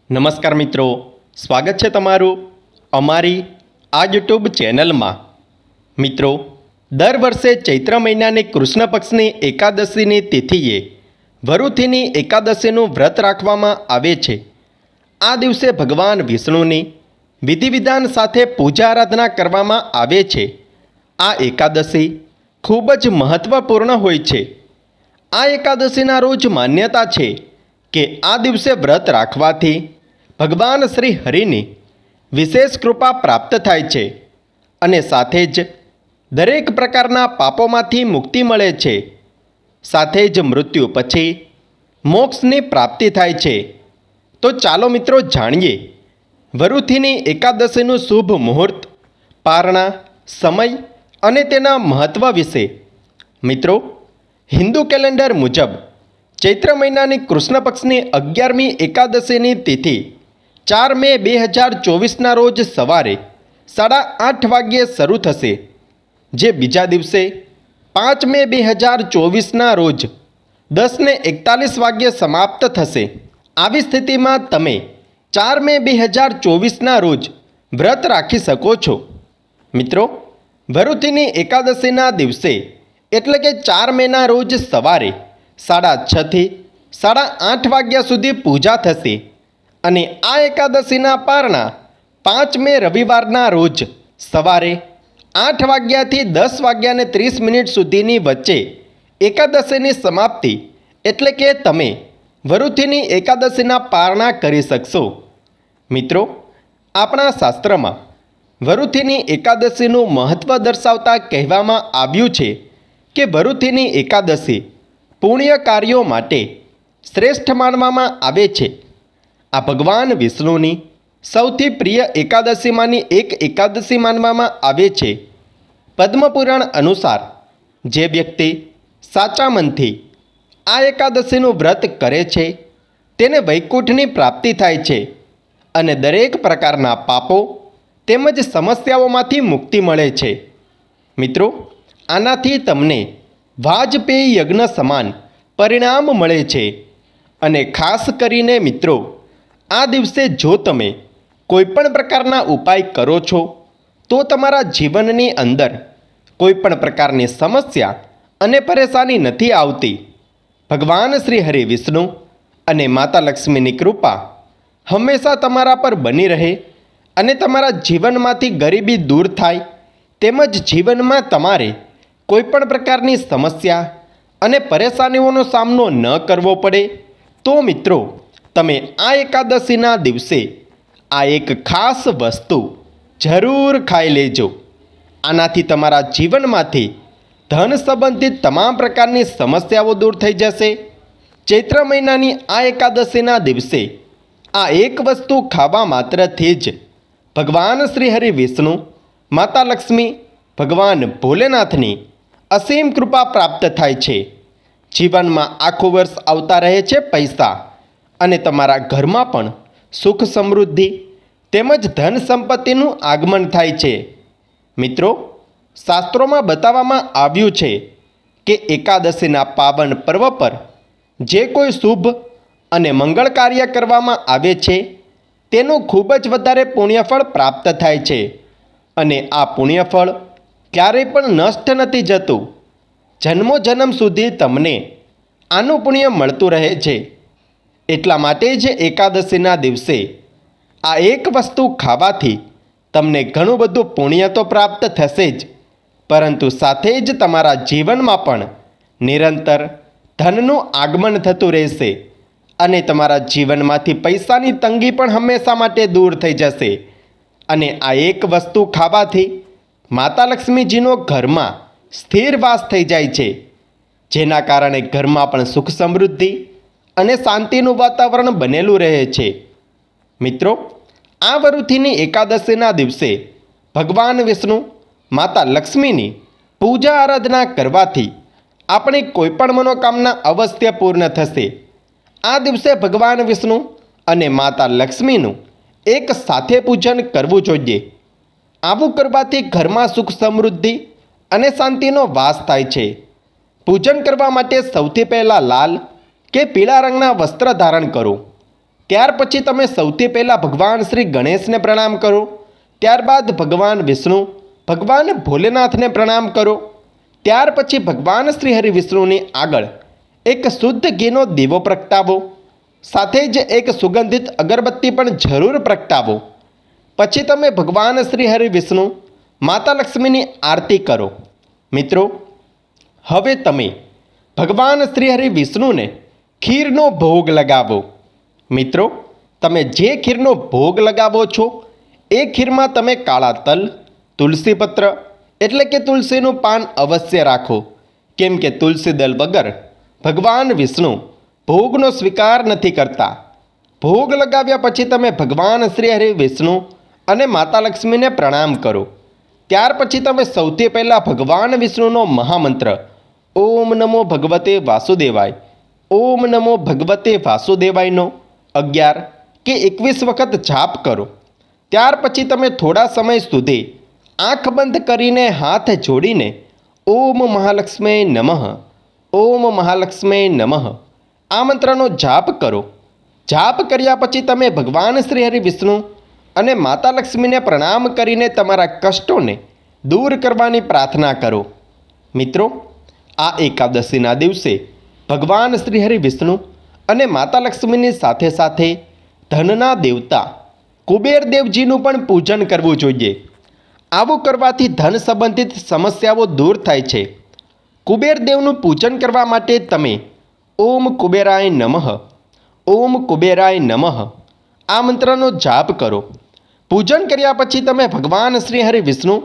નમસ્કાર મિત્રો, સ્વાગત છે તમારું અમારી આ યુટ્યુબ ચેનલમાં। મિત્રો, દર વર્ષે ચૈત્ર મહિનાની કૃષ્ણ પક્ષની એકાદશીની તિથિએ વરુથીની એકાદશીનું વ્રત રાખવામાં આવે છે। આ દિવસે ભગવાન વિષ્ણુની વિધિ વિધાન સાથે પૂજા આરાધના કરવામાં આવે છે। આ એકાદશી ખૂબ જ મહત્ત્વપૂર્ણ હોય છે। આ એકાદશીના રોજ માન્યતા છે કે આ દિવસે વ્રત રાખવાથી ભગવાન શ્રી હરિની વિશેષ કૃપા પ્રાપ્ત થાય છે અને સાથે જ દરેક પ્રકારના પાપોમાંથી મુક્તિ મળે છે। સાથે જ મૃત્યુ પછી મોક્ષની પ્રાપ્તિ થાય છે। તો ચાલો મિત્રો જાણીએ વરુથીની એકાદશીનું શુભ મુહૂર્ત, પારણા, સમય અને તેના મહત્ત્વ વિશે। મિત્રો, હિન્દુ કેલેન્ડર મુજબ ચૈત્ર મહિનાની કૃષ્ણ પક્ષની 11મી એકાદશીની તિથિ 4 મે 2024ના રોજ સવારે 8:30 વાગ્યે શરૂ થશે, જે બીજા દિવસે 5 મે 2024ના રોજ 10:41 વાગ્યે સમાપ્ત થશે। આવી સ્થિતિમાં તમે 4 મે 2024ના રોજ વ્રત રાખી શકો છો। મિત્રો, વરુથીની એકાદશીના દિવસે એટલે કે 4 મેના રોજ સવારે 6:30 થી 8:30 વાગ્યા સુધી પૂજા થશે અને આ એકાદશીના પારણા 5 મે રવિવારના રોજ સવારે 8 વાગ્યાથી 10:30 સુધીની વચ્ચે એકાદશીની સમાપ્તિ એટલે કે તમે વરુથીની એકાદશીના પારણા કરી શકશો। મિત્રો, આપણા શાસ્ત્રમાં વરુથીની એકાદશીનું મહત્ત્વ દર્શાવતા કહેવામાં આવ્યું છે કે વરુથીની એકાદશી પુણ્ય કાર્યો માટે શ્રેષ્ઠ માનવામાં આવે છે। આ ભગવાન વિષ્ણુની સૌથી પ્રિય એકાદશીમાંની એક એકાદશી માનવામાં આવે છે। પદ્મપુરાણ અનુસાર જે વ્યક્તિ સાચા મનથી આ એકાદશીનું વ્રત કરે છે તેને વૈકુંઠની પ્રાપ્તિ થાય છે અને દરેક પ્રકારના પાપો તેમજ સમસ્યાઓમાંથી મુક્તિ મળે છે। મિત્રો, આનાથી તમને વાજપેયી યજ્ઞ સમાન પરિણામ મળે છે અને ખાસ કરીને મિત્રો, આ દિવસે જો તમે કોઈપણ પ્રકારના ઉપાય કરો છો તો તમારા જીવનની અંદર કોઈપણ પ્રકારની સમસ્યા અને પરેશાની નથી આવતી। ભગવાન શ્રી હરિ વિષ્ણુ અને માતા લક્ષ્મીની કૃપા હંમેશા તમારા પર બની રહે અને તમારા જીવનમાંથી ગરીબી દૂર થાય, તેમજ જીવનમાં તમારે કોઈપણ પ્રકારની સમસ્યા અને પરેશાનીઓનો સામનો ન કરવો પડે તો મિત્રો, તમે આ એકાદશીના દિવસે આ એક ખાસ વસ્તુ જરૂર ખાઈ લેજો। આનાથી તમારા જીવનમાંથી ધન સંબંધિત તમામ પ્રકારની સમસ્યાઓ દૂર થઈ જશે। ચૈત્ર મહિનાની આ એકાદશીના દિવસે આ એક વસ્તુ ખાવા માત્રથી જ ભગવાન શ્રી હરિ વિષ્ણુ, માતા લક્ષ્મી, ભગવાન ભોલેનાથની અસીમ કૃપા પ્રાપ્ત થાય છે। જીવનમાં આખું વર્ષ આવતા રહે છે પૈસા અને તમારા ઘરમાં પણ સુખ સમૃદ્ધિ તેમજ ધન સંપત્તિનું આગમન થાય છે। મિત્રો, શાસ્ત્રોમાં બતાવવામાં આવ્યું છે કે એકાદશીના પાવન પર્વ પર જે કોઈ શુભ અને મંગળ કાર્ય કરવામાં આવે છે તેનું ખૂબ જ વધારે પુણ્યફળ પ્રાપ્ત થાય છે અને આ પુણ્યફળ ક્યારેય પણ નષ્ટ નથી જતું। જન્મો જન્મ સુધી તમને આનું પુણ્ય મળતું રહે છે। એટલા માટે જ એકાદશીના દિવસે આ એક વસ્તુ ખાવાથી તમને ઘણું બધું પુણ્ય તો પ્રાપ્ત થશે જ, પરંતુ સાથે જ તમારા જીવનમાં પણ નિરંતર ધનનું આગમન થતું રહેશે અને તમારા જીવનમાંથી પૈસાની તંગી પણ હંમેશા માટે દૂર થઈ જશે। અને આ એક વસ્તુ ખાવાથી માતા લક્ષ્મીજીનો ઘરમાં સ્થિર વાસ થઈ જાય છે, જેના કારણે ઘરમાં પણ સુખ સમૃદ્ધિ અને શાંતિનું વાતાવરણ બનેલું રહે છે। મિત્રો, આ વરુથીની એકાદશીના દિવસે ભગવાન વિષ્ણુ, માતા લક્ષ્મીની પૂજા આરાધના કરવાથી આપણી કોઈપણ મનોકામના અવશ્ય પૂર્ણ થશે। આ દિવસે ભગવાન વિષ્ણુ અને માતા લક્ષ્મીનું એક સાથે પૂજન કરવું જોઈએ। આવું કરવાથી ઘરમાં સુખ સમૃદ્ધિ અને શાંતિનો વાસ થાય છે। પૂજન કરવા માટે સૌથી પહેલાં લાલ કે પીળા રંગના વસ્ત્ર ધારણ કરો ત્યાર પછી તમે સૌથી પહેલાં ભગવાન શ્રી ગણેશને પ્રણામ કરો. ત્યારબાદ ભગવાન વિષ્ણુ, ભગવાન ભોલેનાથને પ્રણામ કરો. ત્યાર પછી ભગવાન શ્રી હરિ વિષ્ણુની આગળ એક શુદ્ધ ઘીનો દીવો પ્રગટાવો. સાથે જ એક સુગંધિત અગરબત્તી પણ જરૂર પ્રગટાવો. પછી તમે ભગવાન શ્રી હરિ વિષ્ણુ, માતા લક્ષ્મીની આરતી કરો. મિત્રો, હવે તમે ભગવાન શ્રી હરિ વિષ્ણુને ખીરનો ભોગ લગાવો. મિત્રો, તમે જે ખીરનો ભોગ લગાવો છો એ ખીરમાં તમે કાળા તલ, તુલસી પત્ર એટલે કે તુલસીનું પાન અવશ્ય રાખો. કેમ કે તુલસી દળ વગર ભગવાન વિષ્ણુ ભોગનો સ્વીકાર નથી કરતા. ભોગ લગાવ્યા પછી તમે ભગવાન શ્રી હરિ વિષ્ણુ અને માતા લક્ષ્મીને પ્રણામ કરો. ત્યાર પછી તમે સૌથી પહેલાં ભગવાન વિષ્ણુનો મહામંત્ર ઓમ નમો ભગવતે વાસુદેવાય, ઓમ નમો ભગવતે વાસુદેવાયનો 11 કે 21 વખત જાપ કરો. ત્યાર પછી તમે થોડા સમય સુધી આંખ બંધ કરીને હાથ જોડીને ઓમ મહાલક્ષ્મી નમઃ, ઓમ મહાલક્ષ્મી નમઃ આ મંત્રનો જાપ કરો. જાપ કર્યા પછી તમે ભગવાન શ્રી હરિ વિષ્ણુ અને માતા લક્ષ્મીને પ્રણામ કરીને તમારા કષ્ટોને દૂર કરવાની પ્રાર્થના કરો. મિત્રો, આ એકાદશીના દિવસે ભગવાન શ્રી હરિ વિષ્ણુ અને માતા લક્ષ્મીની સાથે સાથે ધનના દેવતા કુબેરદેવજીનું પણ પૂજન કરવું જોઈએ. આવું કરવાથી ધન સંબંધિત સમસ્યાઓ દૂર થાય છે. કુબેરદેવનું પૂજન કરવા માટે તમે ઓમ કુબેરાય નમઃ, ઓમ કુબેરાય નમઃ આ મંત્રનો જાપ કરો. પૂજન કર્યા પછી તમે ભગવાન શ્રી હરિ વિષ્ણુ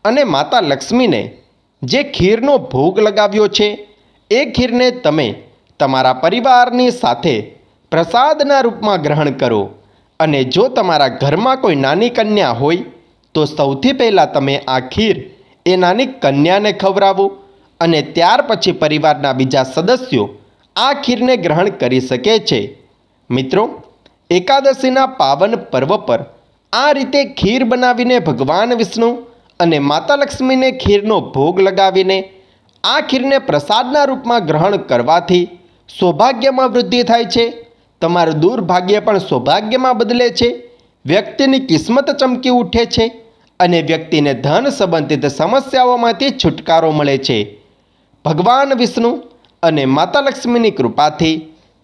અને માતા લક્ષ્મીને જે ખીરનો ભોગ લગાવ્યો છે એ ખીરને તમે તમારા પરિવારની સાથે પ્રસાદના રૂપમાં ગ્રહણ કરો. અને જો તમારા ઘરમાં કોઈ નાની કન્યા હોય તો સૌથી પહેલાં તમે આ ખીર એ નાની કન્યાને ખવડાવો અને ત્યાર પછી પરિવારના બીજા સદસ્યો આ ખીરને ગ્રહણ કરી શકે છે. મિત્રો, એકાદશીના પાવન પર્વ પર આ રીતે ખીર બનાવીને ભગવાન વિષ્ણુ અને માતા લક્ષ્મીને ખીરનો ભોગ લગાવીને આ ખીરને પ્રસાદના રૂપમાં ગ્રહણ કરવાથી સૌભાગ્યમાં વૃદ્ધિ થાય છે. તમારું દુર્ભાગ્ય પણ સૌભાગ્યમાં બદલે છે. વ્યક્તિની કિસ્મત ચમકી ઉઠે છે અને વ્યક્તિને ધન સંબંધિત સમસ્યાઓમાંથી છુટકારો મળે છે. ભગવાન વિષ્ણુ અને માતા લક્ષ્મીની કૃપાથી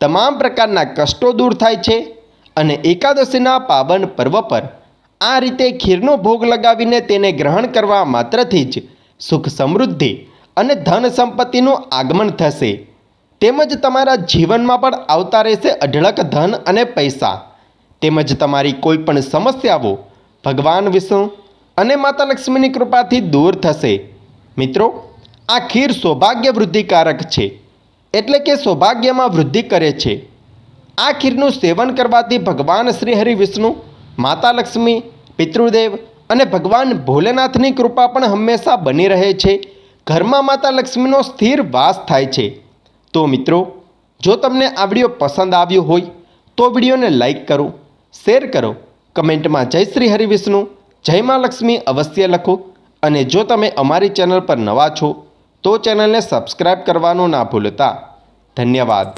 તમામ પ્રકારના કષ્ટો દૂર થાય છે અને એકાદશીના પાવન પર્વ પર આ રીતે ખીરનો ભોગ લગાવીને તેને ગ્રહણ કરવા માત્રથી જ સુખ સમૃદ્ધિ અને ધન સંપત્તિનું આગમન થશે. તેમજ તમારા જીવનમાં પણ આવતા રહેશે અઢળક ધન અને પૈસા. તેમજ તમારી કોઈ પણ સમસ્યાઓ ભગવાન વિષ્ણુ અને માતા લક્ષ્મીની કૃપાથી દૂર થશે. મિત્રો, આ ખીર સૌભાગ્ય વૃદ્ધિકારક છે, એટલે કે સૌભાગ્યમાં વૃદ્ધિ કરે છે. આ ખીરનું સેવન કરવાથી ભગવાન શ્રી હરિ વિષ્ણુ, માતા લક્ષ્મી, પિતૃદેવ અને ભગવાન ભોલેનાથની કૃપા પણ હંમેશા બની રહે છે. ઘરમાં માતા લક્ષ્મીનો સ્થિર વાસ થાય છે. તો મિત્રો, જો તમને આ વિડીયો પસંદ આવ્યો હોય તો વિડીયોને લાઈક કરો, શેર કરો, કમેન્ટમાં જય શ્રી હરિ વિષ્ણુ, જય મા લક્ષ્મી અવશ્ય લખો. અને જો તમે અમારી ચેનલ પર નવા છો તો ચેનલને સબસ્ક્રાઈબ કરવાનું ના ભૂલતા. ધન્યવાદ.